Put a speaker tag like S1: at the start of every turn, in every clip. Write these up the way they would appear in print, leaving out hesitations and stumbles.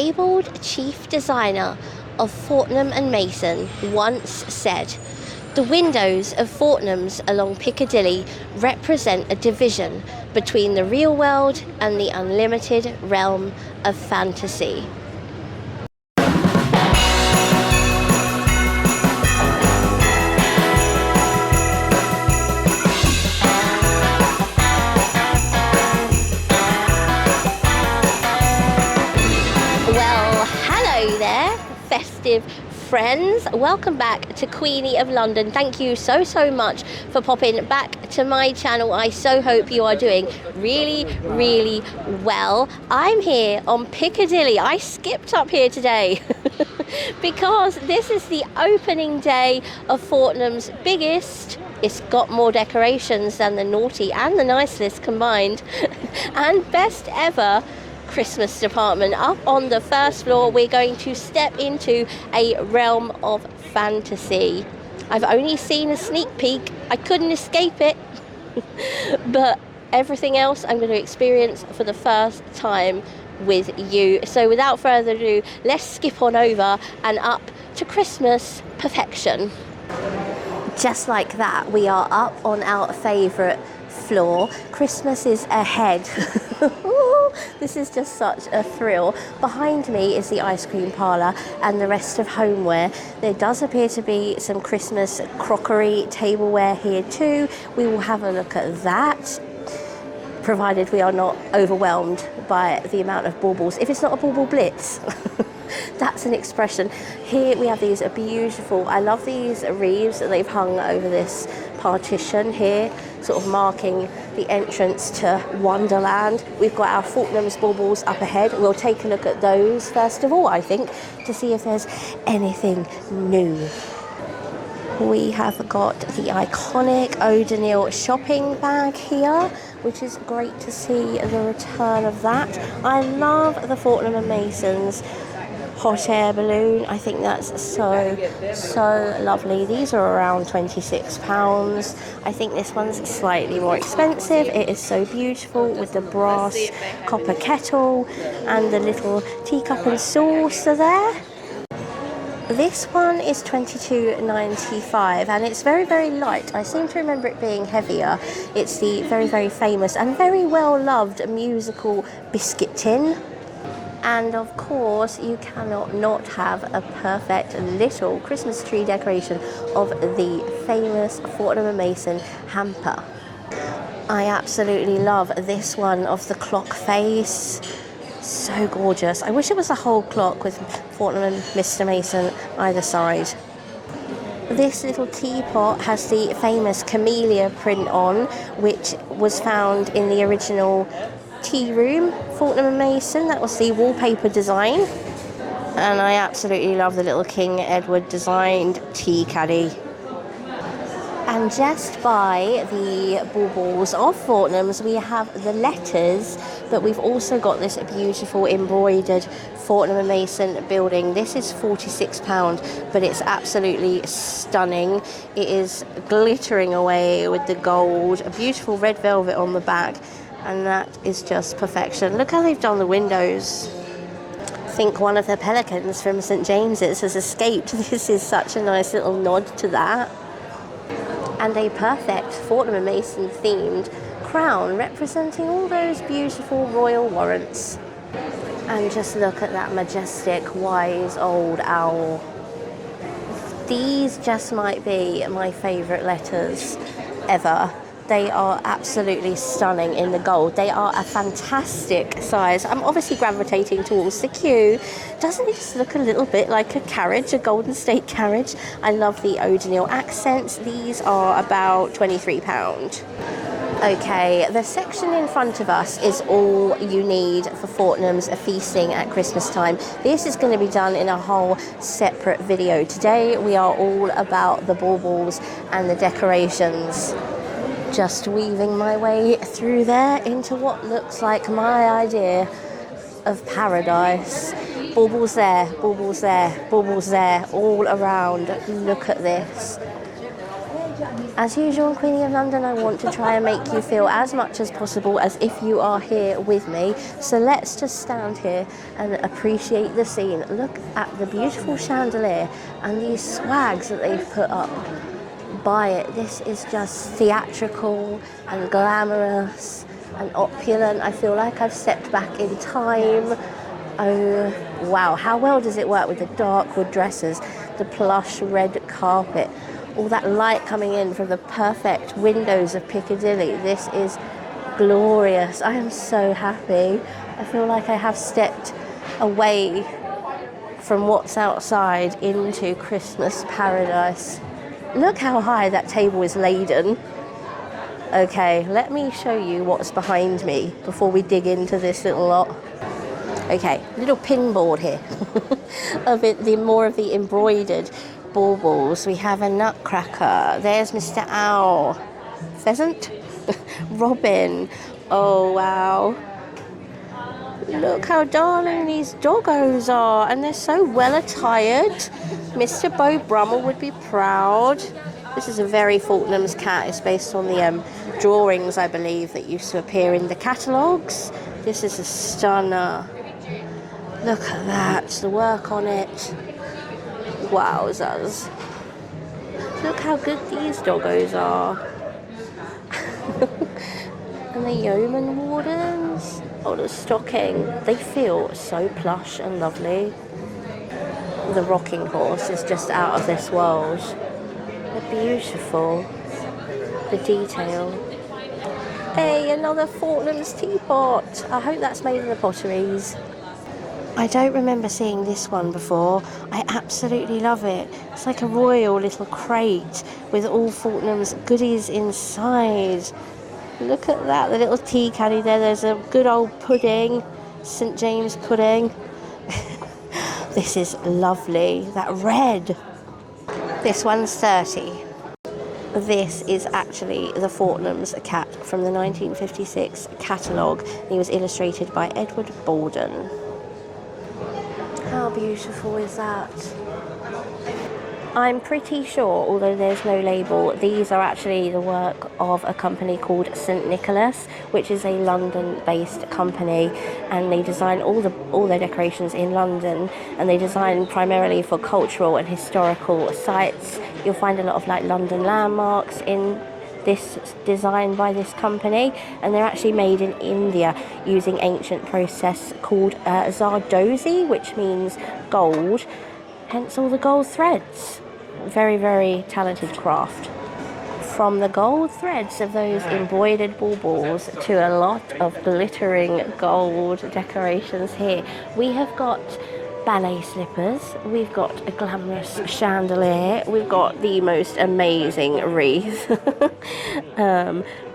S1: fabled chief designer of Fortnum and Mason once said, "The windows of Fortnum's along Piccadilly represent a division between the real world and the unlimited realm of fantasy." Well, hello there, festive friends. Welcome back to Queenie of London. Thank you so much for popping back to my channel. I so hope you are doing really well. I'm here on Piccadilly. I skipped up here today because this is the opening day of Fortnum's biggest, it's got more decorations than the naughty and the nice list combined, and best ever Christmas department. Up on the first floor, we're going to step into a realm of fantasy. I've only seen a sneak peek, I couldn't escape it, but everything else I'm going to experience for the first time with you. So without further ado, let's skip on over and up to Christmas perfection. Just like that, we are up on our favourite floor. Christmas is ahead. This is just such a thrill. Behind me is the ice cream parlour and the rest of homeware. There does appear to be some Christmas crockery tableware here too. We will have a look at that, provided we are not overwhelmed by the amount of baubles. If it's not a bauble blitz. That's an expression. Here we have these beautiful, I love these wreaths that they've hung over this partition here, sort of marking the entrance to Wonderland. We've got our Fortnum's baubles up ahead. We'll take a look at those first of all, I think, to see if there's anything new. We have got the iconic O'Donnell shopping bag here, which is great to see the return of that. I love the Fortnum and Mason's hot air balloon. I think that's so lovely. These are around £26. I think this one's slightly more expensive. It is so beautiful with the brass copper kettle and the little teacup and saucer there. This one is £22.95 and it's very light. I seem to remember it being heavier. It's the very famous and very well loved musical biscuit tin. And of course, you cannot not have a perfect little Christmas tree decoration of the famous Fortnum & Mason hamper. I absolutely love this one of the clock face. So gorgeous. I wish it was a whole clock with Fortnum and Mr. Mason either side. This little teapot has the famous camellia print on, which was found in the original tea room, Fortnum & Mason. That was the wallpaper design. And I absolutely love the little King Edward designed tea caddy. And just by the baubles of Fortnum's, we have the letters, but we've also got this beautiful embroidered Fortnum & Mason building. This is £46, but it's absolutely stunning. It is glittering away with the gold, a beautiful red velvet on the back, and that is just perfection. Look how they've done the windows. I think one of the pelicans from St James's has escaped. This is such a nice little nod to that. And a perfect Fortnum & Mason themed crown representing all those beautiful royal warrants. And just look at that majestic, wise old owl. These just might be my favourite letters ever. They are absolutely stunning in the gold. They are a fantastic size. I'm obviously gravitating towards the Q. Doesn't it just look a little bit like a carriage, a Golden State carriage? I love the O'Donnell accents. These are about £23. Okay, the section in front of us is all you need for Fortnum's feasting at Christmas time. This is going to be done in a whole separate video. Today we are all about the baubles and the decorations. Just weaving my way through there into what looks like my idea of paradise. Baubles there, baubles there, baubles there, all around. Look at this. As usual, Queenie of London, I want to try and make you feel as much as possible as if you are here with me. So let's just stand here and appreciate the scene. Look at the beautiful chandelier and these swags that they've put up by it. This is just theatrical and glamorous and opulent. I feel like I've stepped back in time. Oh, wow. How well does it work with the dark wood dresses, the plush red carpet, all that light coming in from the perfect windows of Piccadilly. This is glorious. I am so happy. I feel like I have stepped away from what's outside into Christmas paradise. Look how high that table is laden. Okay, let me show you what's behind me before we dig into this little lot. Okay, little pin board here of it, more of the embroidered baubles. We have a nutcracker. There's Mr. Owl. Pheasant? Robin. Oh, wow. Look how darling these doggos are. And they're so well attired. Mr. Beau Brummel would be proud. This is a very Fortnum's cat. It's based on the drawings, I believe, that used to appear in the catalogues. This is a stunner. Look at that. The work on it. Wowzers. Look how good these doggos are. And the yeoman wardens. Oh, the stocking. They feel so plush and lovely. The rocking horse is just out of this world. They're beautiful. The detail. Hey, another Fortnum's teapot. I hope that's made in the potteries. I don't remember seeing this one before. I absolutely love it. It's like a royal little crate with all Fortnum's goodies inside. Look at that, the little tea caddy there. There's a good old pudding, St. James pudding. This is lovely. That red. This one's 30. This is actually the Fortnum's cat from the 1956 catalogue. He was illustrated by Edward Borden. How beautiful is that? I'm pretty sure, although there's no label, these are actually the work of a company called St. Nicholas, which is a London-based company, and they design all their decorations in London, and they design primarily for cultural and historical sites. You'll find a lot of like London landmarks in this design by this company, and they're actually made in India using ancient process called zardozi, which means gold, hence all the gold threads. Very, very talented craft. From the gold threads of those embroidered baubles to a lot of glittering gold decorations here. We have got ballet slippers, we've got a glamorous chandelier, we've got the most amazing wreath.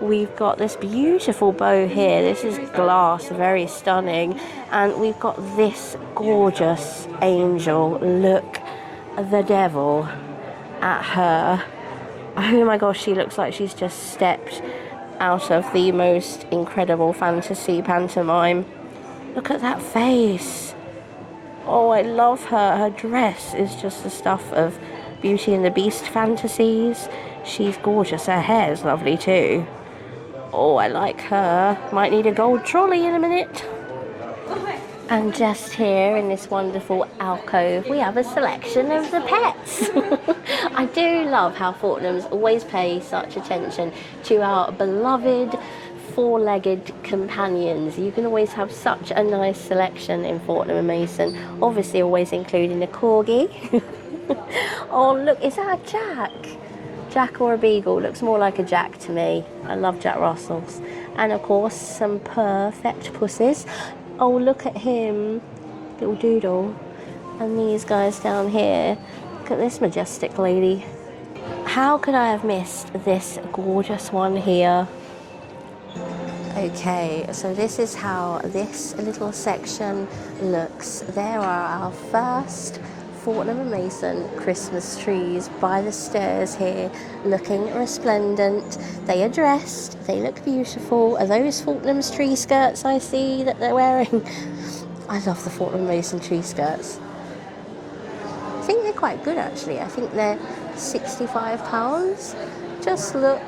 S1: We've got this beautiful bow here. This is glass, very stunning, and we've got this gorgeous angel. Look, the devil at her. Oh my gosh, she looks like she's just stepped out of the most incredible fantasy pantomime. Look at that face. Oh, I love her. Her dress is just the stuff of Beauty and the Beast fantasies. She's gorgeous. Her hair is lovely too. Oh, I like her. Might need a gold trolley in a minute. And just here in this wonderful alcove, we have a selection of the pets. I do love how Fortnum's always pay such attention to our beloved four-legged companions. You can always have such a nice selection in Fortnum & Mason. Obviously always including a corgi. Oh look, is that a Jack? Jack or a Beagle? Looks more like a Jack to me. I love Jack Russells. And of course some perfect pussies. Oh, look at him, little doodle. And these guys down here. Look at this majestic lady. How could I have missed this gorgeous one here? Okay, so this is how this little section looks. There are our first Fortnum & Mason Christmas trees by the stairs here, looking resplendent. They are dressed, they look beautiful. Are those Fortnum's tree skirts I see that they're wearing? I love the Fortnum & Mason tree skirts. I think they're quite good actually. I think they're £65. Just look.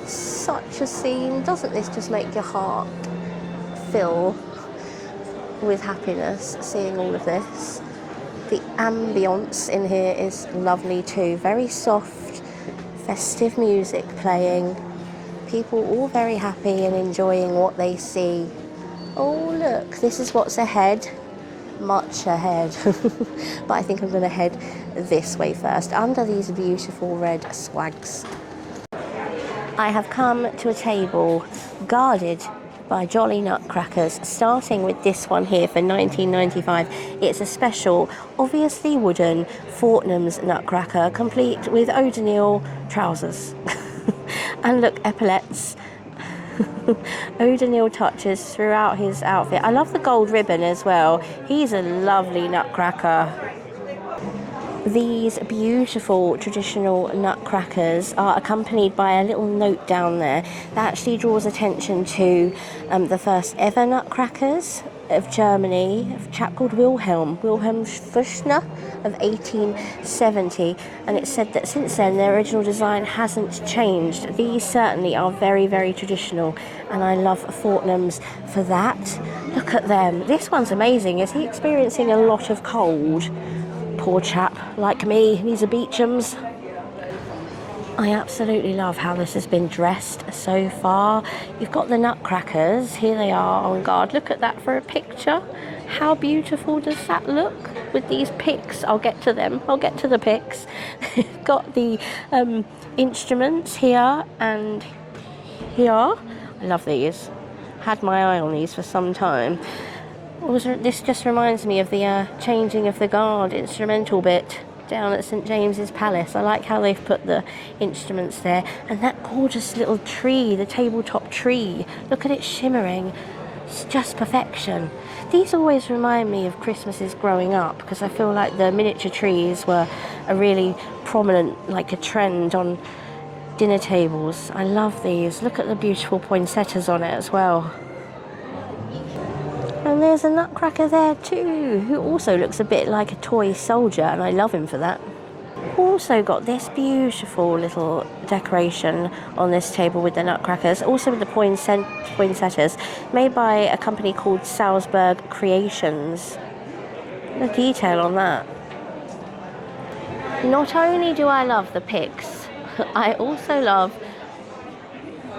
S1: Such a scene. Doesn't this just make your heart fill with happiness, seeing all of this? The ambience in here is lovely too. Very soft, festive music playing. People all very happy and enjoying what they see. Oh look, this is what's ahead. Much ahead. But I think I'm going to head this way first, under these beautiful red swags. I have come to a table guarded by Jolly Nutcrackers, starting with this one here for $19.95. It's a special, obviously wooden, Fortnum's Nutcracker, complete with O'Donnell trousers. And look, epaulets. O'Donnell touches throughout his outfit. I love the gold ribbon as well. He's a lovely Nutcracker. These beautiful traditional nutcrackers are accompanied by a little note down there that actually draws attention to the first ever nutcrackers of Germany, a chap called Wilhelm Fürstner of 1870, and it said that since then their original design hasn't changed. These certainly are very, very traditional, and I love Fortnum's for that. Look at them. This one's amazing. Is he experiencing a lot of cold? Poor chap, like me, these are Beecham's. I absolutely love how this has been dressed so far. You've got the Nutcrackers, here they are on guard. Look at that for a picture. How beautiful does that look with these picks? I'll get to them, I'll get to the picks. Got the instruments here and here. I love these. Had my eye on these for some time. This just reminds me of the changing of the guard instrumental bit down at St James's Palace. I like how they've put the instruments there. And that gorgeous little tree, the tabletop tree. Look at it shimmering. It's just perfection. These always remind me of Christmases growing up, because I feel like the miniature trees were a really prominent, like a trend on dinner tables. I love these. Look at the beautiful poinsettias on it as well. And there's a Nutcracker there too, who also looks a bit like a toy soldier, and I love him for that. Also got this beautiful little decoration on this table with the Nutcrackers, also with the poinsettias, made by a company called Salzburg Creations. The detail on that. Not only do I love the picks, I also love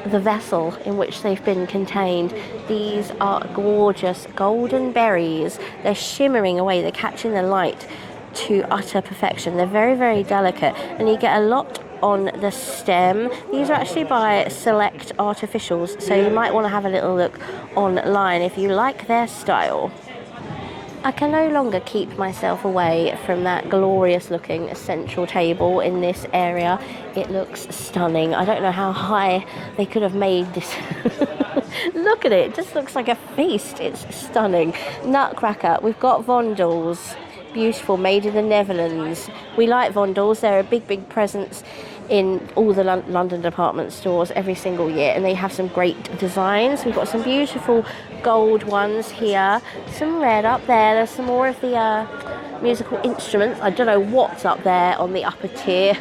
S1: the vessel in which they've been contained. These are gorgeous golden berries. They're shimmering away, they're catching the light to utter perfection. They're very, very delicate, and you get a lot on the stem. These are actually by Select Artificials, so you might want to have a little look online if you like their style. I can no longer keep myself away from that glorious looking central table in this area. It looks stunning. I don't know how high they could have made this. Look at it, it just looks like a feast. It's stunning. Nutcracker, we've got Vondels, beautiful, made in the Netherlands. We like Vondels, they're a big, big presence in all the London department stores every single year, and they have some great designs. We've got some beautiful gold ones here, some red up there. There's some more of the musical instruments. I don't know what's up there on the upper tier.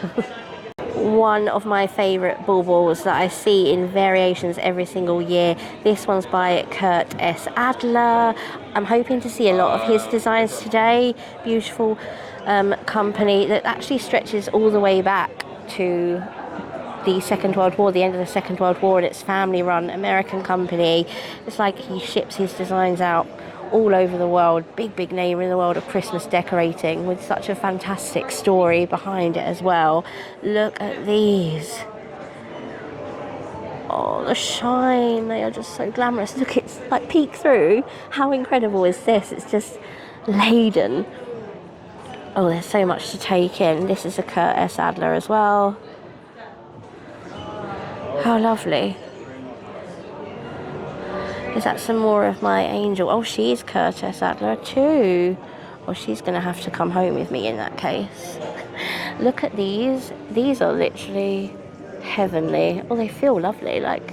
S1: One of my favourite baubles that I see in variations every single year. This one's by Kurt Adler. I'm hoping to see a lot of his designs today. Beautiful company that actually stretches all the way back to the Second World War, the end of the Second World War, and it's family-run American company. It's like he ships his designs out all over the world. Big, big name in the world of Christmas decorating, with such a fantastic story behind it as well. Look at these. Oh, the shine. They are just so glamorous. Look, it's like peek through. How incredible is this? It's just laden. Oh, there's so much to take in. This is a Kurt Adler as well. How lovely. Is that some more of my angel? Oh, she's Kurt Adler too. Well, she's going to have to come home with me in that case. Look at these. These are literally heavenly. Oh, they feel lovely, like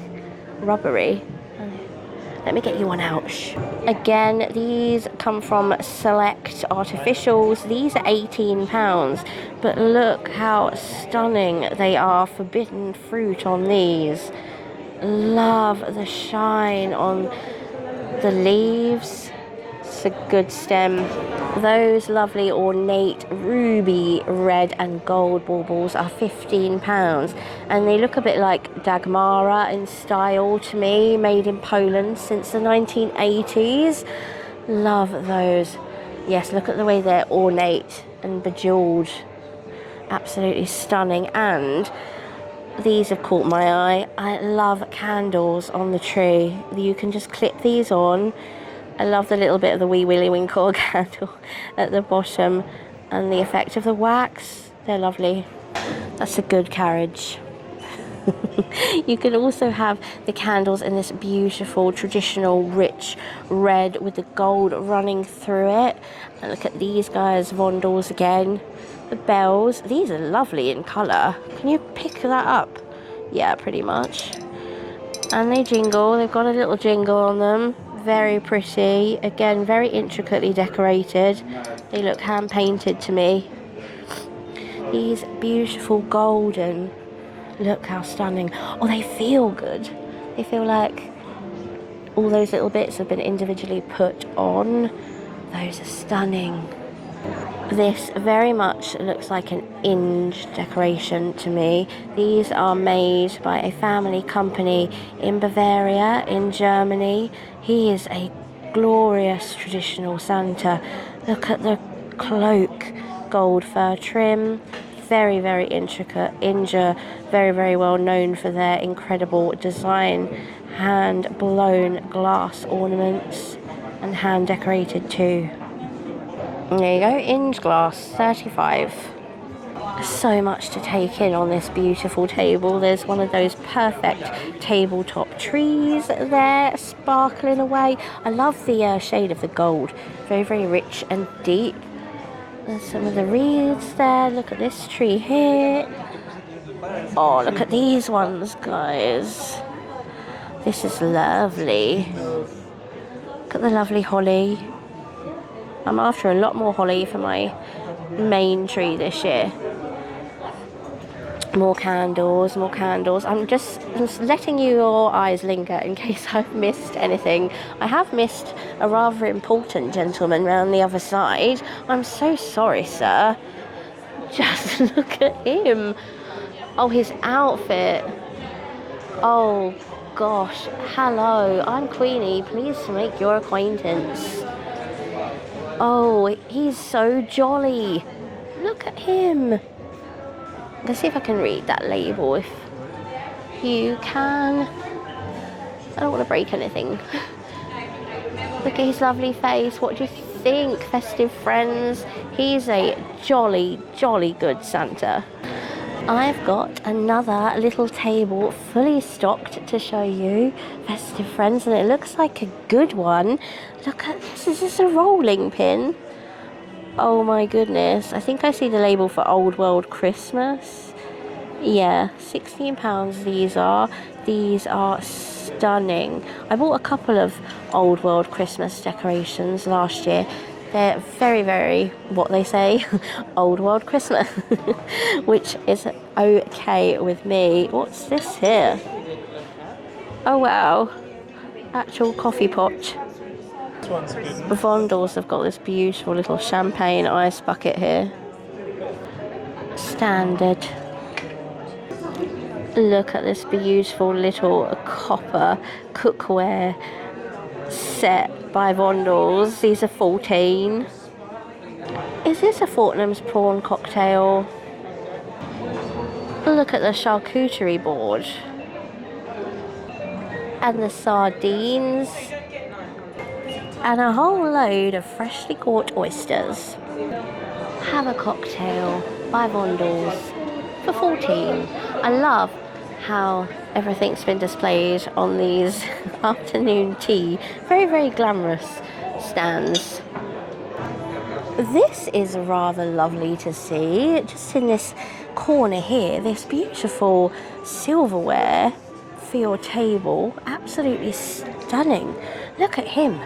S1: rubbery. Let me get you one out. Again, these come from Select Artificials. These are £18, but look how stunning they are. Forbidden fruit on these. Love the shine on the leaves. It's a good stem. Those lovely ornate ruby red and gold baubles are £15, and they look a bit like Dagmara in style to me, made in Poland since the 1980s. Love those. Yes, look at the way they're ornate and bejeweled. Absolutely stunning. And these have caught my eye. I love candles on the tree. You can just clip these on. I love the little bit of the wee Willy Winkle candle at the bottom, and the effect of the wax. They're lovely. That's a good carriage. You can also have the candles in this beautiful traditional rich red with the gold running through it. And look at these guys, Vondels again. The bells, these are lovely in colour. Can you pick that up? Yeah, pretty much. And they jingle. They've got a little jingle on them. Very pretty. Again, very intricately decorated. They look hand painted to me. These beautiful golden. Look how stunning. Oh, they feel good. They feel like all those little bits have been individually put on. Those are stunning. This very much looks like an Inge decoration to me. These are made by a family company in Bavaria, in Germany. He is a glorious traditional Santa. Look at the cloak, gold fur trim. Very, very intricate. Inge, very, very well known for their incredible design. Hand blown glass ornaments and hand decorated too. There you go, Inge glass, 35. So much to take in on this beautiful table. There's one of those perfect tabletop trees there, sparkling away. I love the shade of the gold. Very, very rich and deep. There's some of the wreaths there. Look at this tree here. Oh, look at these ones, guys. This is lovely. Look at the lovely holly. I'm after a lot more holly for my main tree this year. More candles, more candles. I'm just letting your eyes linger in case I've missed anything. I have missed a rather important gentleman round the other side. I'm so sorry, sir. Just look at him. Oh, his outfit. Oh, gosh. Hello, I'm Queenie. Pleased to make your acquaintance. Oh, he's so jolly. Look at him. Let's see if I can read that label, if you can. I don't want to break anything. Look at his lovely face. What do you think, festive friends? He's a jolly, jolly good Santa. I've got another little table fully stocked to show you, festive friends, and it looks like a good one. Look at this. Is this a rolling pin? Oh my goodness. I think I see the label for Old World Christmas. Yeah, £16 these are. These are stunning. I bought a couple of Old World Christmas decorations last year. They're very, very, what they say, Old World Christmas, which is okay with me. What's this here? Oh wow, actual coffee pot. Vondels have got this beautiful little champagne ice bucket here. Standard. Look at this beautiful little copper cookware set by Vondels. These are 14. Is this a Fortnum's prawn cocktail? Look at the charcuterie board. And the sardines. And a whole load of freshly caught oysters. Have a cocktail by Vondels for 14. I love how everything's been displayed on these afternoon tea. Very, very glamorous stands. This is rather lovely to see. Just in this corner here, this beautiful silverware. for your table. Absolutely stunning. Look at him.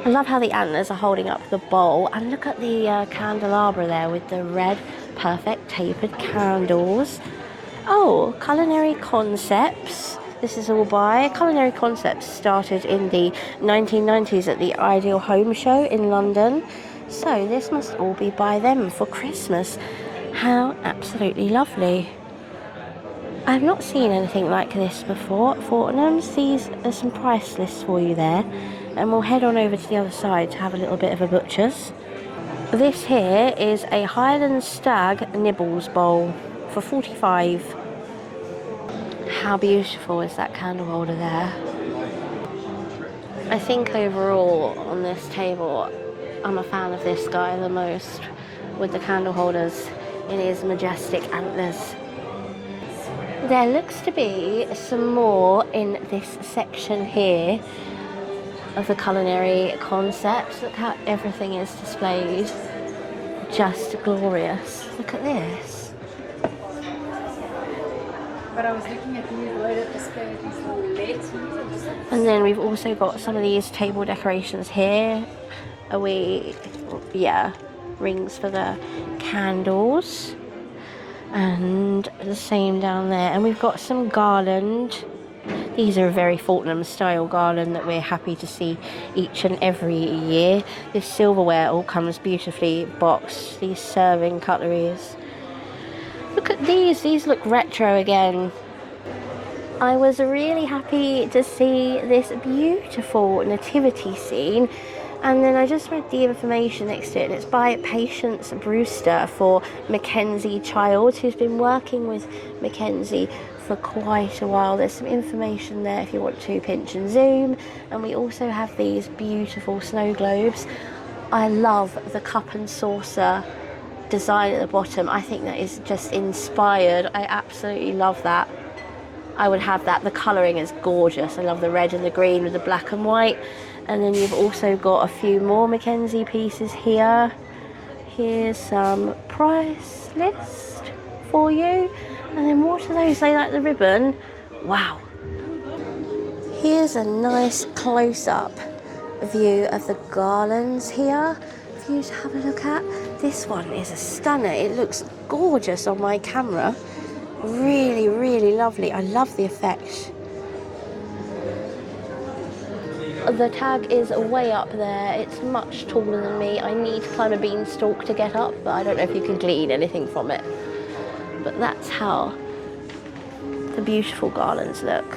S1: I love how the antlers are holding up the bowl, and look at the candelabra there with the red perfect tapered candles. Oh, Culinary Concepts. This is all by Culinary Concepts, started in the 1990s at the Ideal Home Show in London. So this must all be by them for Christmas. How absolutely lovely. I've not seen anything like this before at Fortnum's. These are some price lists for you there. And we'll head on over to the other side to have a little bit of a butcher's. This here is a Highland Stag Nibbles bowl for 45. How beautiful is that candle holder there? I think overall on this table, I'm a fan of this guy the most, with the candle holders in his majestic antlers. There looks to be some more in this section here of the Culinary Concepts. Look how everything is displayed. Just glorious. Look at this.
S2: But I was looking at these loaded asparagus.
S1: And then we've also got some of these table decorations here. Rings for the candles. And the same down there. And we've got some garland. These are a very Fortnum style garland that we're happy to see each and every year. This silverware all comes beautifully boxed. These serving cutleries. Look at these look retro again. I was really happy to see this beautiful nativity scene, and then I just read the information next to it, and it's by Patience Brewster for Mackenzie Childs, who's been working with Mackenzie for quite a while. There's some information there if you want to pinch and zoom. And we also have these beautiful snow globes. I love the cup and saucer design at the bottom. I think that is just inspired. I absolutely love that. I would have that. The colouring is gorgeous. I love the red and the green with the black and white. And then you've also got a few more Mackenzie pieces here. Here's some price list for you. And then what are those? They like the ribbon. Wow. Here's a nice close-up view of the garlands here for you to have a look at. This one is a stunner. It looks gorgeous on my camera. Really, really lovely. I love the effect. The tag is way up there. It's much taller than me. I need to climb a beanstalk to get up, but I don't know if you can glean anything from it. But that's how the beautiful garlands look.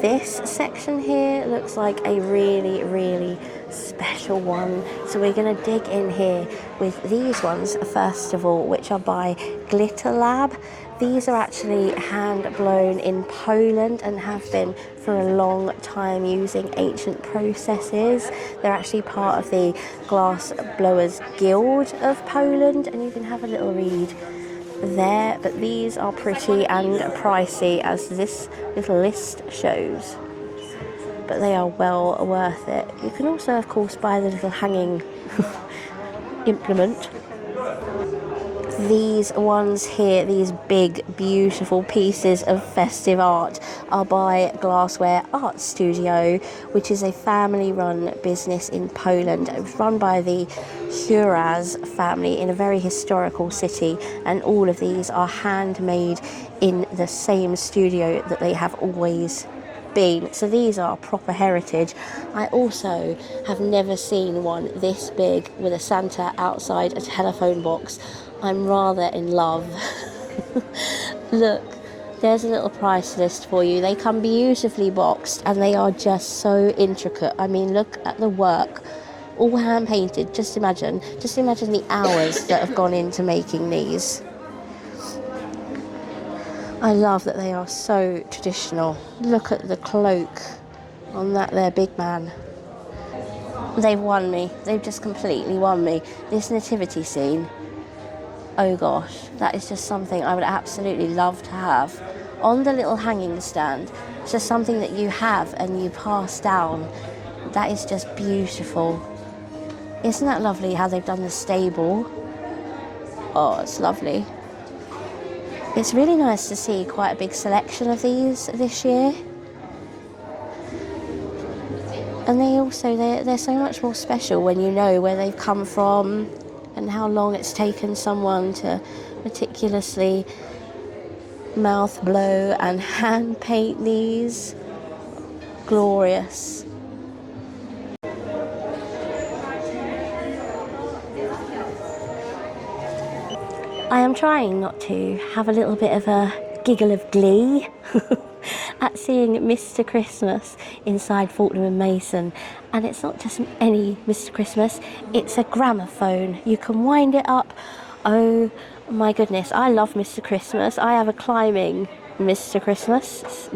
S1: This section here looks like a really, really special one. So we're going to dig in here with these ones, first of all, which are by Glitterlab. These are actually hand blown in Poland and have been for a long time using ancient processes. They're actually part of the Glass Blowers Guild of Poland, and you can have a little read there. But these are pretty and pricey, as this little list shows. But they are well worth it. You can also, of course, buy the little hanging implement. These ones here, these big, beautiful pieces of festive art, are by Glassware Art Studio, which is a family-run business in Poland. It was run by the Huraz family in a very historical city, and all of these are handmade in the same studio that they have always been. So these are proper heritage. I also have never seen one this big with a Santa outside a telephone box. I'm rather in love. Look, there's a little price list for you. They come beautifully boxed and they are just so intricate. I mean, look at the work. All hand painted. Just imagine the hours that have gone into making these. I love that they are so traditional. Look at the cloak on that there big man. They've won me. They've just completely won me. This nativity scene, oh gosh, that is just something I would absolutely love to have on the little hanging stand. It's just something that you have and you pass down. That is just beautiful. Isn't that lovely how they've done the stable? Oh, it's lovely. It's really nice to see quite a big selection of these this year. And they're so much more special when you know where they've come from and how long it's taken someone to meticulously mouth blow and hand paint these. Glorious. I am trying not to have a little bit of a giggle of glee at seeing Mr. Christmas inside Fortnum Mason. And it's not just any Mr. Christmas, it's a gramophone. You can wind it up. Oh my goodness, I love Mr. Christmas. I have a climbing Mr. Christmas,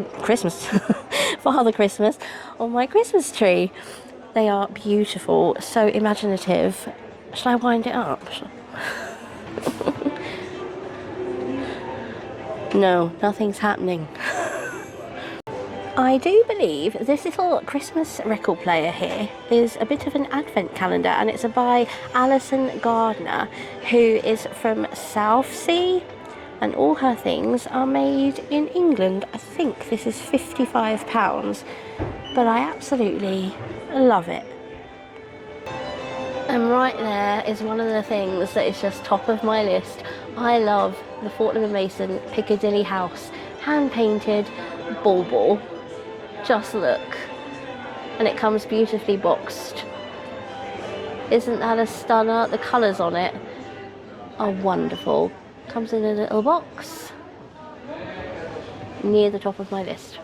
S1: Father Christmas on my Christmas tree. They are beautiful, so imaginative. Shall I wind it up? No, nothing's happening. I do believe this little Christmas record player here is a bit of an advent calendar, and it's by Alice Gardner, who is from Southsea, and all her things are made in England. I think this is £55, but I absolutely love it. And right there is one of the things that is just top of my list. I love the Fortnum Mason Piccadilly house, hand painted bauble. Just look, and it comes beautifully boxed. Isn't that a stunner? The colours on it are wonderful. Comes in a little box near the top of my list.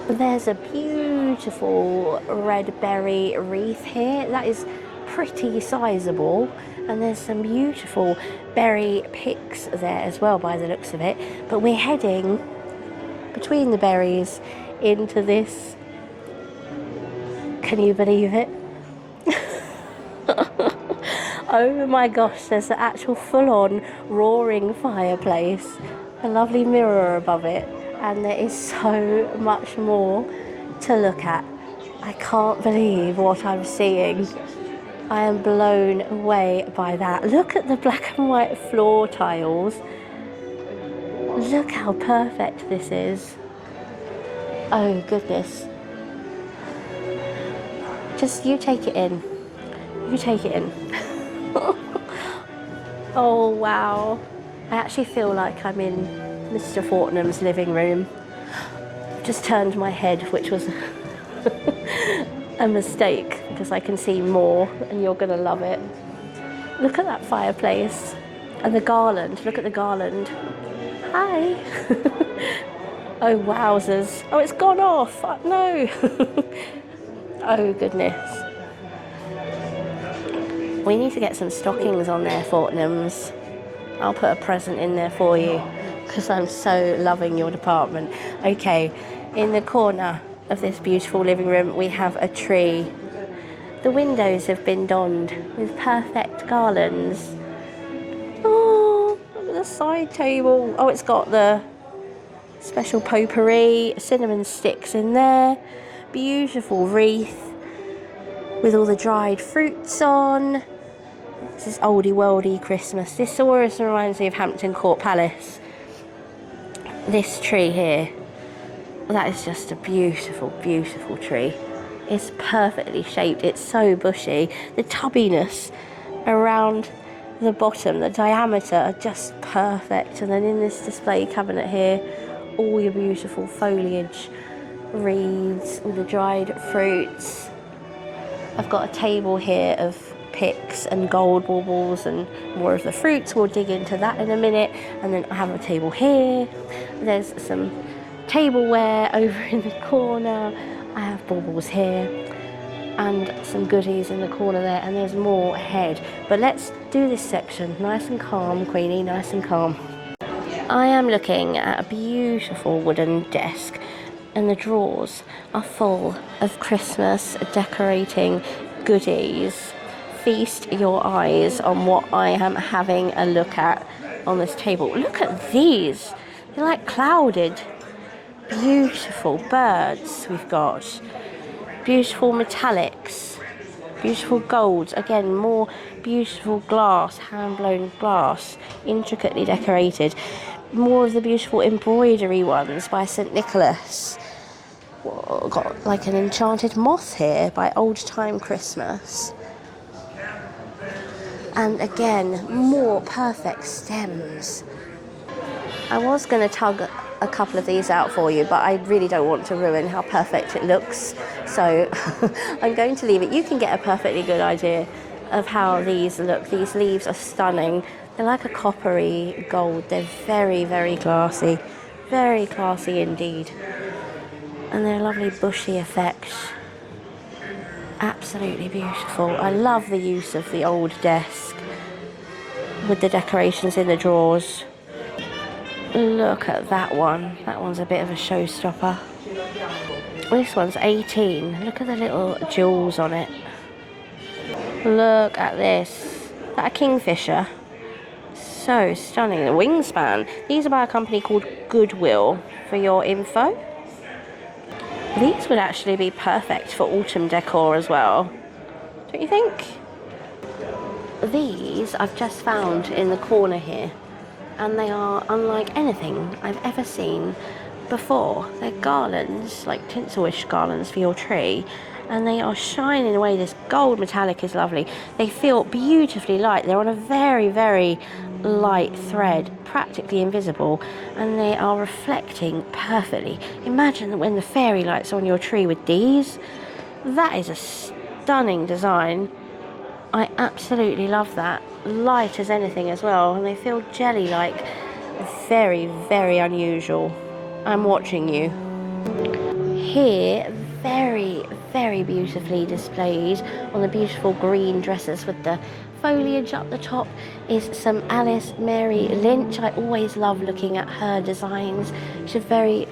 S1: There's a beautiful red berry wreath here that is pretty sizable, and there's some beautiful berry picks there as well by the looks of it. But we're heading between the berries into this, can you believe it? Oh my gosh, there's the actual full-on roaring fireplace, a lovely mirror above it, and there is so much more to look at. I can't believe what I'm seeing. I am blown away by that. Look at the black and white floor tiles. Look how perfect this is. Oh goodness. Just you take it in. You take it in. Oh wow. I actually feel like I'm in Mr. Fortnum's living room. Just turned my head, which was a mistake, because I can see more, and you're gonna love it. Look at that fireplace and the garland. Look at the garland. Hi. Oh wowzers. Oh, it's gone off. No. Oh goodness. We need to get some stockings on there, Fortnums. I'll put a present in there for you, because I'm so loving your department. Okay, in the corner of this beautiful living room we have a tree. The windows have been donned with perfect garlands. Oh, look at the side table. Oh, it's got the special potpourri, cinnamon sticks in there. Beautiful wreath with all the dried fruits on. This is oldie worldy Christmas. This always reminds me of Hampton Court Palace. This tree here, that is just a beautiful, beautiful tree. It's perfectly shaped. It's so bushy. The tubbiness around the bottom, the diameter are just perfect. And then in this display cabinet here, all your beautiful foliage, wreaths, all the dried fruits. I've got a table here of picks and gold baubles and more of the fruits. We'll dig into that in a minute. And then I have a table here. There's some tableware over in the corner. I have baubles here and some goodies in the corner there, and there's more ahead. But let's do this section nice and calm, Queenie, nice and calm. I am looking at a beautiful wooden desk, and the drawers are full of Christmas decorating goodies. Feast your eyes on what I am having a look at on this table. Look at these. They're like clouded. Beautiful birds we've got. Beautiful metallics. Beautiful golds. Again, more beautiful glass, hand-blown glass. Intricately decorated. more of the beautiful embroidery ones by St. Nicholas. Whoa, got like an enchanted moth here by Old Time Christmas. And again, more perfect stems. I was going to tug a couple of these out for you, but I really don't want to ruin how perfect it looks. So I'm going to leave it. You can get a perfectly good idea of how these look. These leaves are stunning. They're like a coppery gold. They're very, very classy. Very classy indeed. And they're a lovely bushy effect. Absolutely beautiful. I love the use of the old desk with the decorations in the drawers. Look at that one. That one's a bit of a showstopper. This one's 18. Look at the little jewels on it. Look at this. Is that a kingfisher? So stunning. The wingspan. These are by a company called Goodwill, for your info. These would actually be perfect for autumn decor as well. Don't you think? These I've just found in the corner here. And they are unlike anything I've ever seen before. They're garlands, like tinsel-ish garlands for your tree, and they are shining away. This gold metallic is lovely. They feel beautifully light. They're on a very, very light thread, practically invisible, and they are reflecting perfectly. Imagine that when the fairy lights are on your tree with these. That is a stunning design. I absolutely love that. Light as anything as well, and they feel jelly-like. Very, very unusual. I'm watching you. Here, very, very beautifully displayed on the beautiful green dresses with the foliage up the top is some Alice Mary Lynch. I always love looking at her designs. She's a very,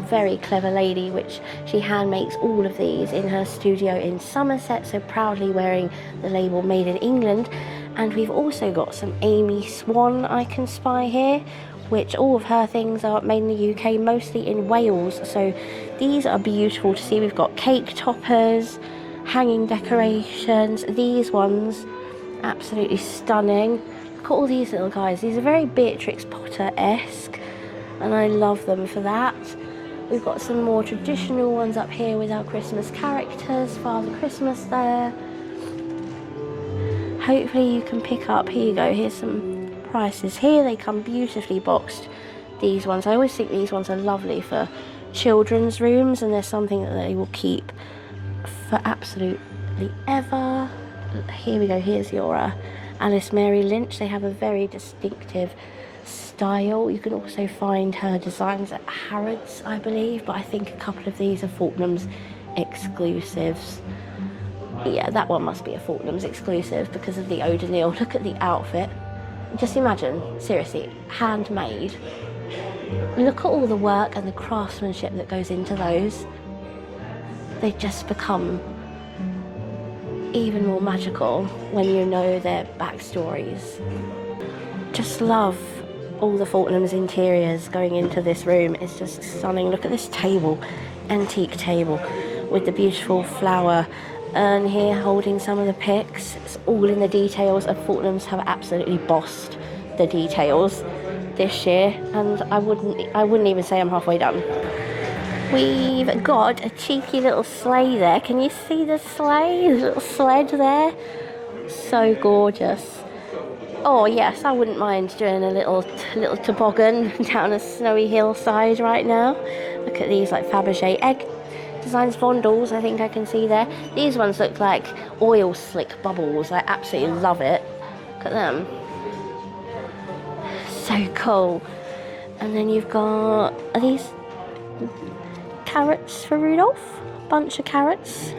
S1: very clever lady, which she hand makes all of these in her studio in Somerset, so proudly wearing the label Made in England. And we've also got some Amy Swan I can spy here, which all of her things are made in the UK, mostly in Wales, so these are beautiful to see. We've got cake toppers, hanging decorations. These ones, absolutely stunning. Look at all these little guys. These are very Beatrix Potter-esque, and I love them for that. We've got some more traditional ones up here with our Christmas characters, Father Christmas there. Hopefully you can pick up, here you go, here's some prices. Here they come beautifully boxed, these ones. I always think these ones are lovely for children's rooms, and there's something that they will keep for absolutely ever. Here we go, here's your Alice Mary Lynch. They have a very distinctive style. You can also find her designs at Harrods, I believe, but I think a couple of these are Fortnum's exclusives. Yeah, that one must be a Fortnum's exclusive because of the O'Donnell. Look at the outfit. Just imagine, seriously, handmade. Look at all the work and the craftsmanship that goes into those. They just become even more magical when you know their backstories. Just love all the Fortnum's interiors going into this room. It's just stunning. Look at this table, antique table with the beautiful flower urn here holding some of the picks. It's all in the details, and Fortnum's have absolutely bossed the details this year, and I wouldn't even say I'm halfway done. We've got a cheeky little sleigh there. Can you see the sleigh? The little sled there. So gorgeous. Oh yes, I wouldn't mind doing a little toboggan down a snowy hillside right now. Look at these, like Fabergé egg designs, fondles, I think I can see there. These ones look like oil slick bubbles. I absolutely love it. Look at them. So cool. And then you've got, are these carrots for Rudolph? Bunch of carrots.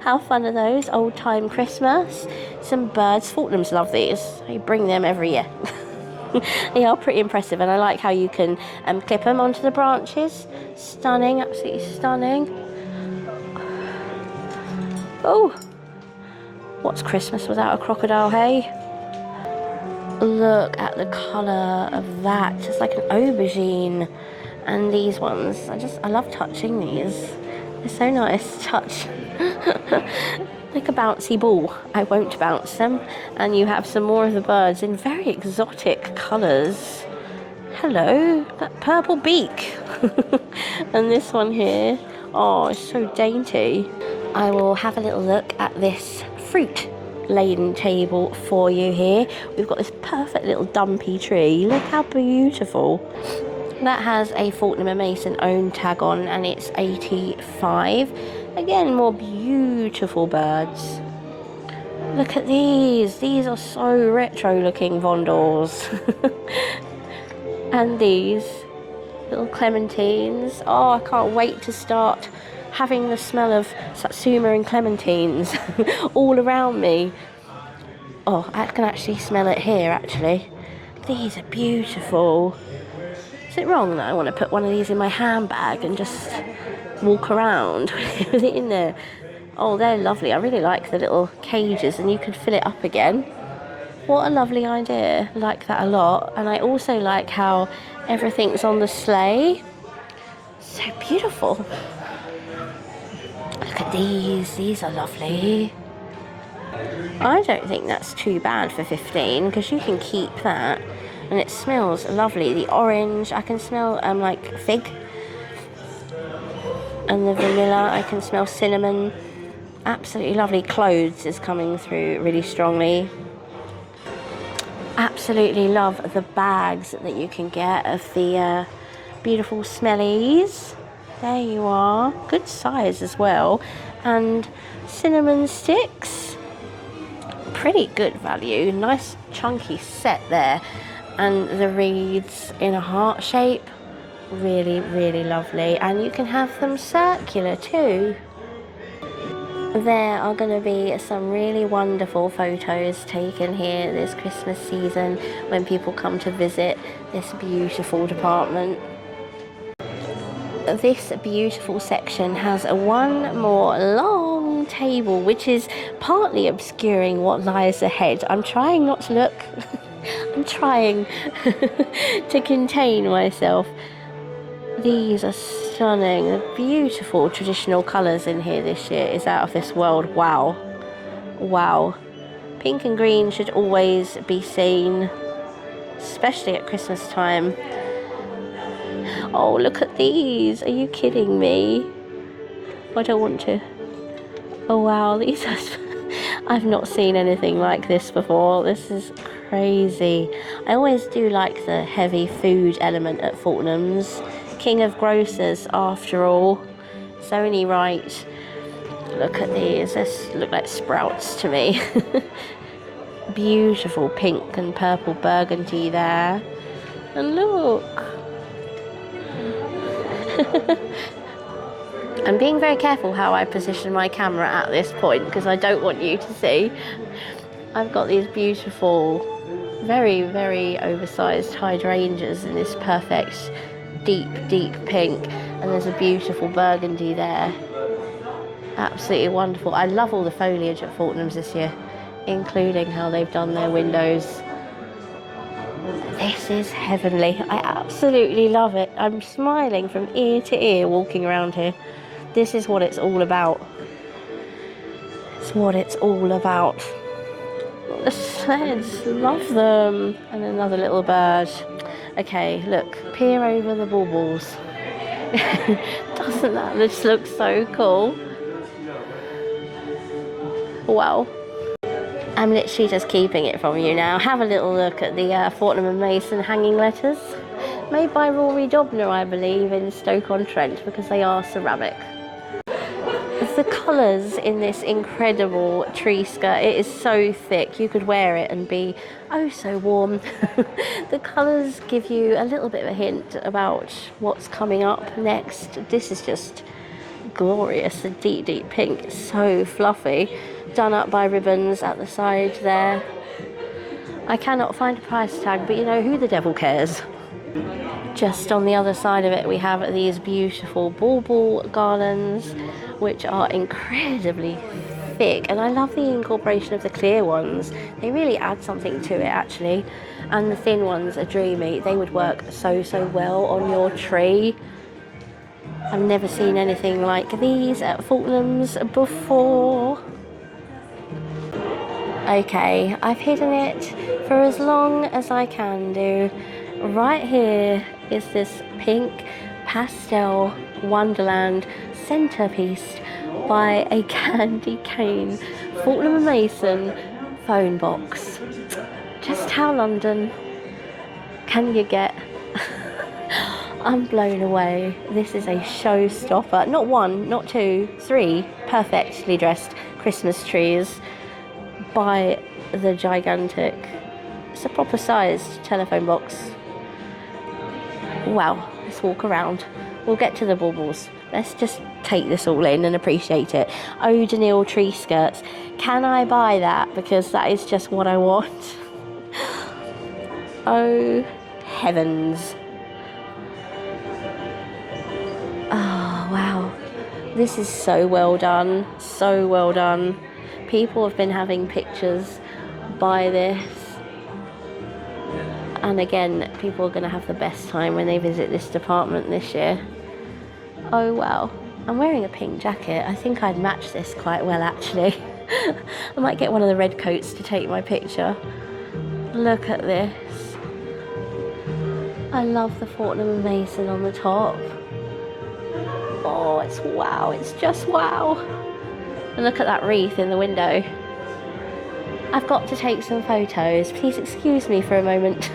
S1: How fun are those? Old time Christmas. Some birds. Fortnum's love these. They bring them every year. They are pretty impressive, and I like how you can clip them onto the branches. Stunning, absolutely stunning. Oh, what's Christmas without a crocodile, hey? Look at the colour of that. It's like an aubergine. And these ones, I love touching these. They're so nice to touch. Like a bouncy ball. I won't bounce them. And you have some more of the birds in very exotic colours. hello, that purple beak. And this one here, oh, it's so dainty. I will have a little look at this fruit laden table for you here. We've got this perfect little dumpy tree. Look how beautiful. That has a Fortnum Mason owned tag on, and it's 85. Again, more beautiful birds. Look at these. These are so retro looking Vondors. And these little clementines. Oh, I can't wait to start having the smell of satsuma and clementines all around me. Oh, I can actually smell it here, actually. These are beautiful. Is it wrong that I want to put one of these in my handbag and just walk around with it in there? Oh, they're lovely. I really like the little cages, and you can fill it up again. What a lovely idea. I like that a lot. And I also like how everything's on the sleigh. So beautiful. Look at these. These are lovely. I don't think that's too bad for 15, because you can keep that. And it smells lovely. The orange, I can smell like fig. And the vanilla, I can smell cinnamon. Absolutely lovely. Clothes is coming through really strongly. Absolutely love the bags that you can get of the beautiful smellies. There you are. Good size as well. And cinnamon sticks. Pretty good value. Nice chunky set there. And the reeds in a heart shape. Really, really lovely. And you can have them circular too. There are going to be some really wonderful photos taken here this Christmas season when people come to visit this beautiful department. This beautiful section has one more long table, which is partly obscuring what lies ahead. I'm trying not to look. I'm trying to contain myself. These are stunning. The beautiful traditional colours in here this year is out of this world. Wow. Wow. Pink and green should always be seen, especially at Christmas time. Oh, look at these. Are you kidding me? I don't want to. Oh, wow. These are... I've not seen anything like this before. This is crazy. I always do like the heavy food element at Fortnum's. King of grocers, after all. It's only right. Look at these. This look like sprouts to me. Beautiful pink and purple burgundy there. And look. I'm being very careful how I position my camera at this point, because I don't want you to see. I've got these beautiful, very, very oversized hydrangeas in this perfect deep, deep pink, and there's a beautiful burgundy there. Absolutely wonderful. I love all the foliage at Fortnum's this year, including how they've done their windows. This is heavenly. I absolutely love it. I'm smiling from ear to ear walking around here. This is what it's all about. It's what it's all about. The sleds, love them. And another little bird. Okay, look, peer over the baubles. Doesn't that just look so cool? Wow. I'm literally just keeping it from you now. Have a little look at the Fortnum & Mason hanging letters. Made by Rory Dobner, I believe, in Stoke-on-Trent, because they are ceramic. The colours in this incredible tree skirt, it is so thick, you could wear it and be oh so warm. The colours give you a little bit of a hint about what's coming up next. This is just glorious, the deep, deep pink, so fluffy. Done up by ribbons at the side there. I cannot find a price tag, but you know, who the devil cares? Just on the other side of it, we have these beautiful bauble garlands, which are incredibly thick, and I love the incorporation of the clear ones. They really add something to it, actually. And the thin ones are dreamy. They would work so, so well on your tree. I've never seen anything like these at Fortnum's before. Okay, I've hidden it for as long as I can do. right here is this pink Pastel Wonderland centerpiece by a candy cane Fortnum Mason phone box. Just how London can you get? I'm blown away. This is a showstopper. Not one, not two, three perfectly dressed Christmas trees by the gigantic. It's a proper sized telephone box. Wow, let's walk around. We'll get to the baubles. Let's just take this all in and appreciate it. O'Donnell tree skirts. Can I buy that? Because that is just what I want. Oh, heavens. Oh, wow. This is so well done. So well done. People have been having pictures by this. And again, people are going to have the best time when they visit this department this year. Oh, wow. I'm wearing a pink jacket. I think I'd match this quite well, actually. I might get one of the red coats to take my picture. Look at this. I love the Fortnum Mason on the top. Oh, it's wow. It's just wow. And look at that wreath in the window. I've got to take some photos. Please excuse me for a moment.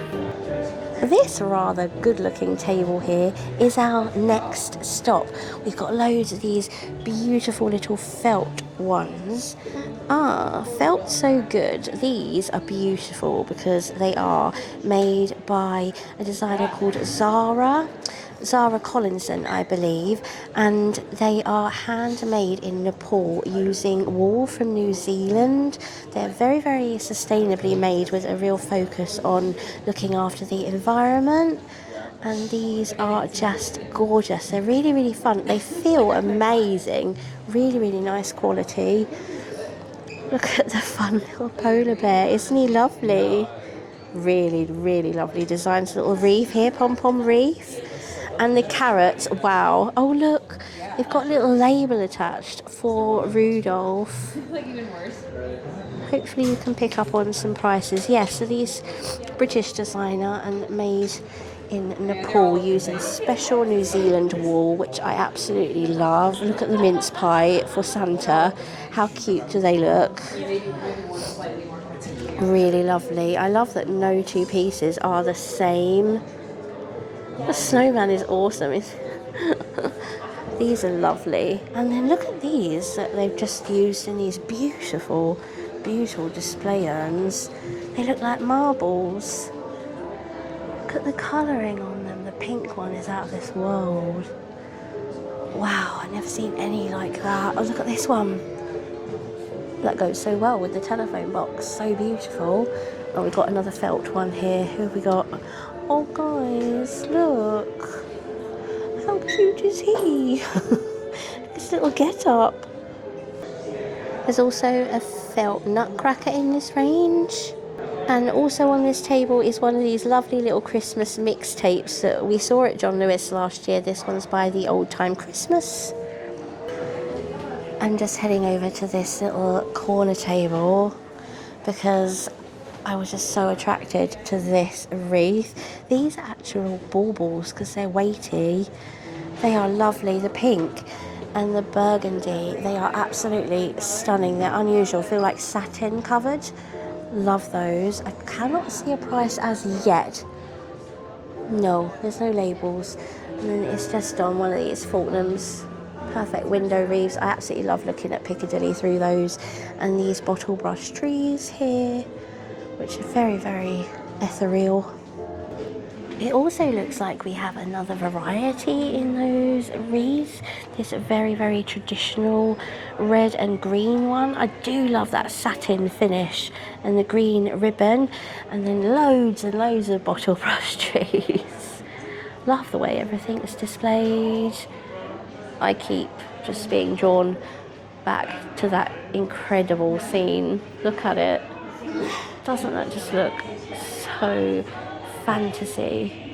S1: This rather good looking table here is our next stop. We've got loads of these beautiful little felt ones. Felt so good. These are beautiful because they are made by a designer called Zara Collinson, I believe, and they are handmade in Nepal using wool from New Zealand. They're very, very sustainably made with a real focus on looking after the environment, and these are just gorgeous. They're really, really fun. They feel amazing. Really, really nice quality. Look at the fun little polar bear. Isn't he lovely? Really, really lovely designs. Little wreath here, pom-pom wreath. And the carrots, wow. Oh, look, they've got a little label attached for Rudolph. Hopefully you can pick up on some prices. Yes, so these British designer and made in Nepal using special New Zealand wool, which I absolutely love. Look at the mince pie for Santa. How cute do they look? Really lovely. I love that no two pieces are the same. The snowman is awesome. These are lovely. And then look at these that they've just used in these beautiful, beautiful display urns. They look like marbles. Look at the colouring on them. The pink one is out of this world. Wow, I've never seen any like that. Oh, look at this one. That goes so well with the telephone box. So beautiful. Oh, we've got another felt one here. Who have we got? Oh, guys, look. How cute is he? This little get-up. There's also a felt nutcracker in this range. And also on this table is one of these lovely little Christmas mixtapes that we saw at John Lewis last year. This one's by the Old Time Christmas. I'm just heading over to this little corner table because I was just so attracted to this wreath. These are actual baubles because they're weighty. They are lovely. The pink and the burgundy, they are absolutely stunning. They're unusual, feel like satin covered. Love those. I cannot see a price as yet. No, there's no labels. And then it's just on one of these Fortnum's perfect window wreaths. I absolutely love looking at Piccadilly through those. And these bottle brush trees here, which are very, very ethereal. It also looks like we have another variety in those wreaths. This very, very traditional red and green one. I do love that satin finish and the green ribbon. And then loads and loads of bottle brush trees. Love the way everything's displayed. I keep just being drawn back to that incredible scene. Look at it. Doesn't that just look so fantasy?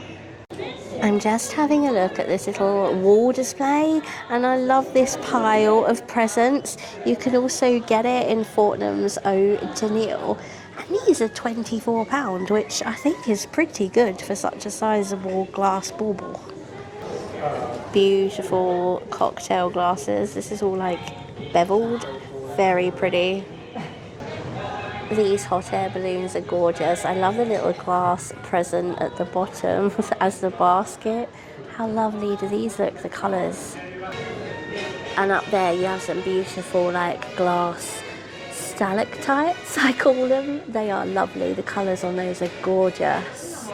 S1: I'm just having a look at this little wall display and I love this pile of presents. You can also get it in Fortnum's O'Donnell And these are £24, which I think is pretty good for such a sizable glass bauble. Beautiful cocktail glasses. This is all like beveled, very pretty. These hot air balloons are gorgeous. I love the little glass present at the bottom as the basket. How lovely do these look, the colours. And up there you have some beautiful like glass stalactites, I call them. They are lovely. The colours on those are gorgeous.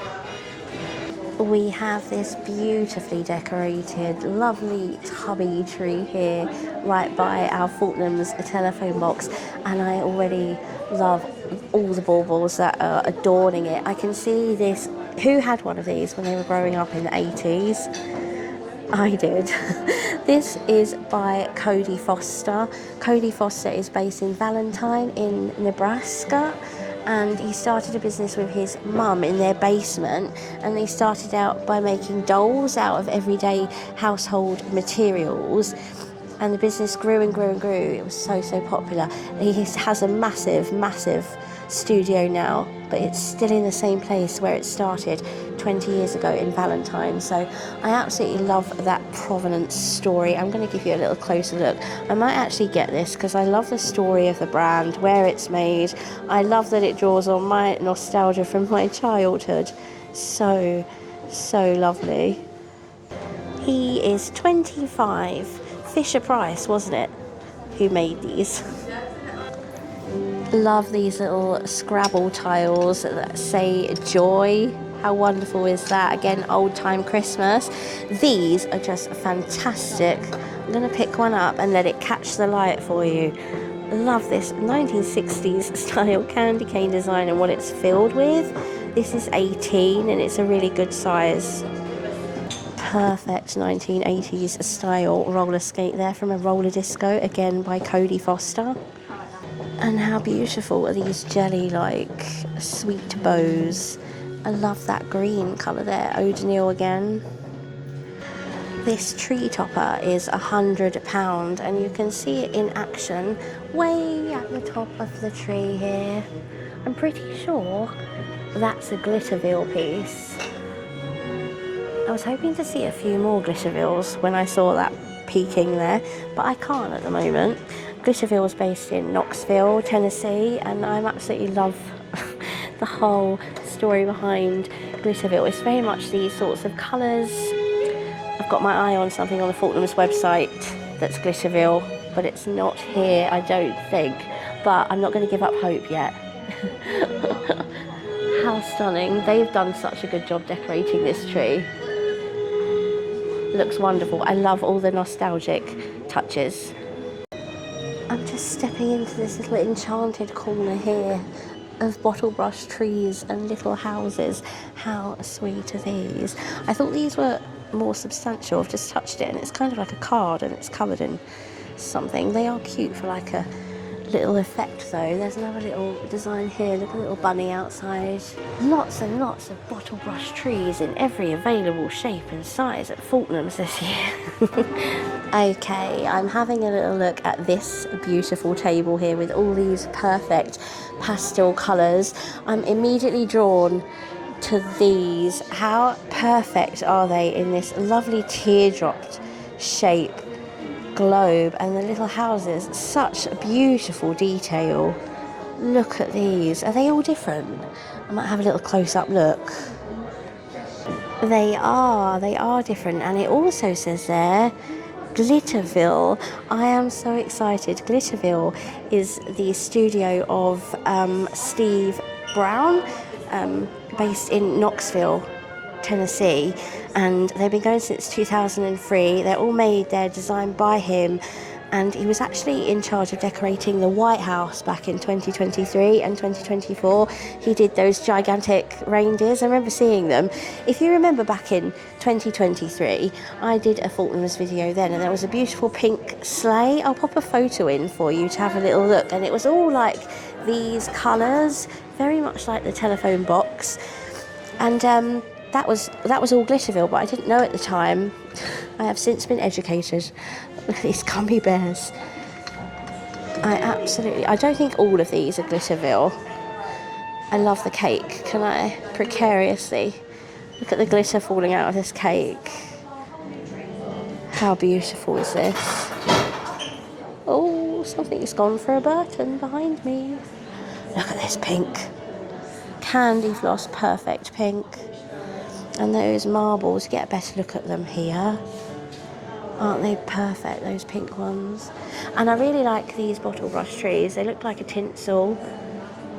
S1: We have this beautifully decorated, lovely tubby tree here right by our Fortnum's telephone box, and I already love all the baubles that are adorning it. I can see this. Who had one of these when they were growing up in the 80s? I did. This is by Cody Foster. Cody Foster is based in Valentine in Nebraska, and he started a business with his mum in their basement, and they started out by making dolls out of everyday household materials, and the business grew and grew and grew. It was so popular. He has a massive studio now, but it's still in the same place where it started 20 years ago in Valentine. So I absolutely love that provenance story. I'm going to give you a little closer look. I might actually get this because I love the story of the brand, where it's made. I love that it draws on my nostalgia from my childhood. So lovely. He is 25. Fisher Price, wasn't it, who made these? Love these little Scrabble tiles that say joy. How wonderful is that? Again, old time Christmas. These are just fantastic. I'm going to pick one up and let it catch the light for you. Love this 1960s style candy cane design and what it's filled with. This is 18 and it's a really good size. Perfect 1980s style roller skate there from a roller disco, again by Cody Foster. And how beautiful are these jelly-like sweet bows. I love that green colour there, O'Donnell again. This tree topper is £100 and you can see it in action way at the top of the tree here. I'm pretty sure that's a Glitterville piece. I was hoping to see a few more Glittervilles when I saw that peeking there, but I can't at the moment. Glitterville is based in Knoxville, Tennessee, and I absolutely love the whole story behind Glitterville. It's very much these sorts of colours. I've got my eye on something on the Fortnum's website that's Glitterville, but it's not here, I don't think. But I'm not going to give up hope yet. How stunning. They've done such a good job decorating this tree. Looks wonderful. I love all the nostalgic touches. I'm just stepping into this little enchanted corner here of bottle brush trees and little houses. How sweet are these? I thought these were more substantial. I've just touched it and it's kind of like a card and it's covered in something. They are cute for like a little effect though. There's another little design here. Look at a little bunny outside. Lots and lots of bottle brush trees in every available shape and size at Fortnum's this year. Okay, I'm having a little look at this beautiful table here with all these perfect pastel colours. I'm immediately drawn to these. How perfect are they in this lovely teardropped shape globe, and the little houses, such beautiful detail. Look at these. Are they all different? I might have a little close-up look. They are different, and it also says there Glitterville. I am so excited. Glitterville is the studio of Steve Brown, based in Knoxville, Tennessee, and they've been going since 2003. They're designed by him, and he was actually in charge of decorating the White House back in 2023 and 2024. He did those gigantic reindeers. I remember seeing them. If you remember back in 2023, I did a Fortnum's video then, and there was a beautiful pink sleigh. I'll pop a photo in for you to have a little look, and it was all like these colours, very much like the telephone box, and that was all Glitterville, but I didn't know at the time. I have since been educated. Look at these gummy bears. I don't think all of these are Glitterville. I love the cake. Can I precariously look at the glitter falling out of this cake? How beautiful is this? Oh, something's gone for a Burton behind me. Look at this pink. Candy floss, perfect pink. And those marbles, get a better look at them here. Aren't they perfect, those pink ones? And I really like these bottle brush trees. They look like a tinsel.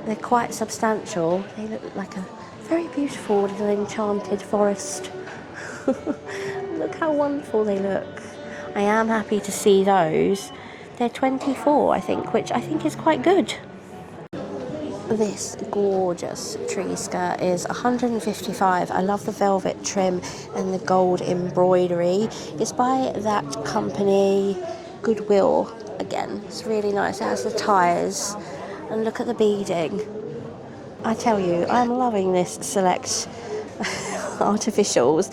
S1: They're quite substantial. They look like a very beautiful little enchanted forest. Look how wonderful they look. I am happy to see those. They're 24, I think, which I think is quite good. This gorgeous tree skirt is 155. I love the velvet trim and the gold embroidery. It's by that company, Goodwill. Again, it's really nice. It has the ties. And look at the beading. I tell you, I'm loving this select artificials.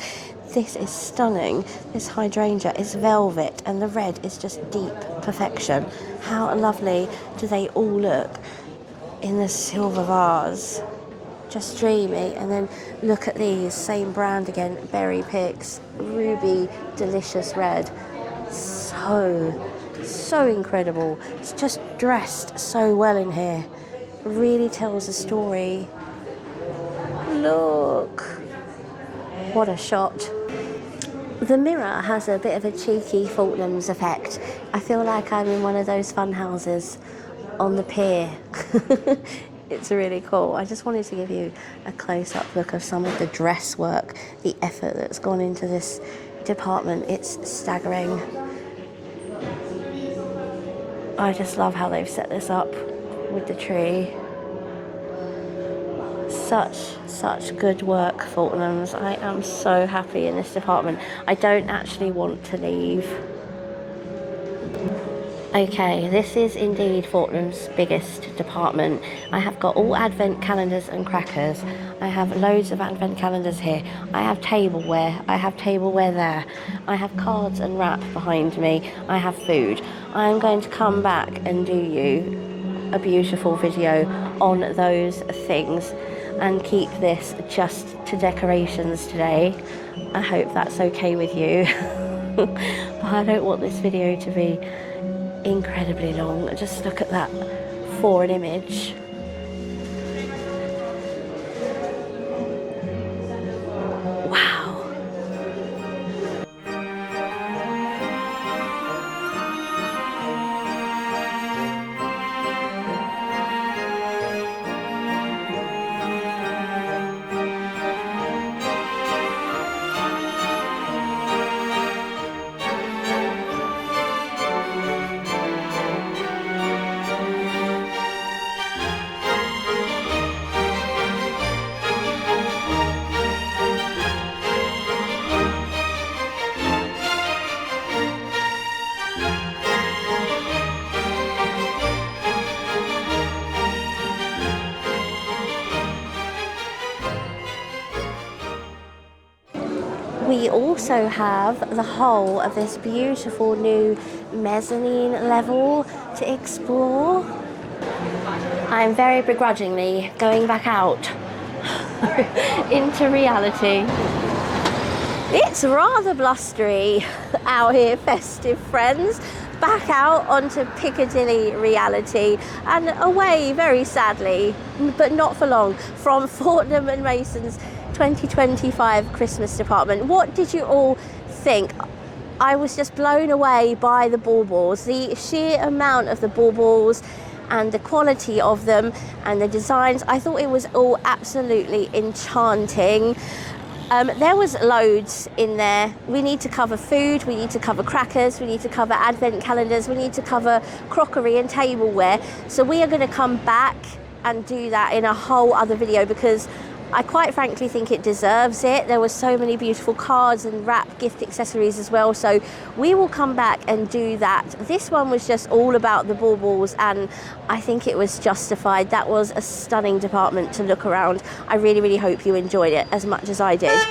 S1: This is stunning. This hydrangea is velvet and the red is just deep perfection. How lovely do they all look in the silver vase. Just dreamy. And then look at these, same brand again, Berry Picks, ruby, delicious red. So incredible. It's just dressed so well in here. Really tells a story. Look. What a shot. The mirror has a bit of a cheeky Fortnum's effect. I feel like I'm in one of those fun houses on the pier. It's really cool. I just wanted to give you a close-up look of some of the dress work, the effort that's gone into this department. It's staggering. I just love how they've set this up with the tree. Such good work, Fortnum's. I am so happy in this department. I don't actually want to leave. Okay, this is indeed Fortnum's biggest department. I have got all advent calendars and crackers. I have loads of advent calendars here. I have tableware. I have tableware there. I have cards and wrap behind me. I have food. I am going to come back and do you a beautiful video on those things and keep this just to decorations today. I hope that's okay with you. But I don't want this video to be incredibly long. Just look at that for an image. Wow. We also have the whole of this beautiful new mezzanine level to explore. I'm very begrudgingly going back out into reality. It's rather blustery out here, festive friends. Back out onto Piccadilly reality and away, very sadly, but not for long, from Fortnum & Mason's 2025 Christmas department. What did you all think? I was just blown away by the baubles, the sheer amount of the baubles and the quality of them and the designs. I thought it was all absolutely enchanting. There was loads in there. We need to cover food, we need to cover crackers, we need to cover advent calendars, we need to cover crockery and tableware. So we are going to come back and do that in a whole other video because I quite frankly think it deserves it. There were so many beautiful cards and wrap gift accessories as well. So we will come back and do that. This one was just all about the baubles and I think it was justified. That was a stunning department to look around. I really, really hope you enjoyed it as much as I did.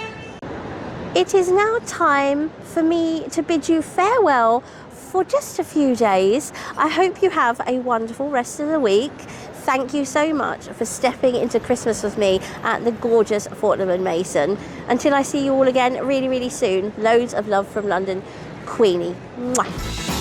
S1: It is now time for me to bid you farewell for just a few days. I hope you have a wonderful rest of the week. thank you so much for stepping into Christmas with me at the gorgeous Fortnum Mason. Until I see you all again really, really soon, loads of love from London, Queenie. Mwah.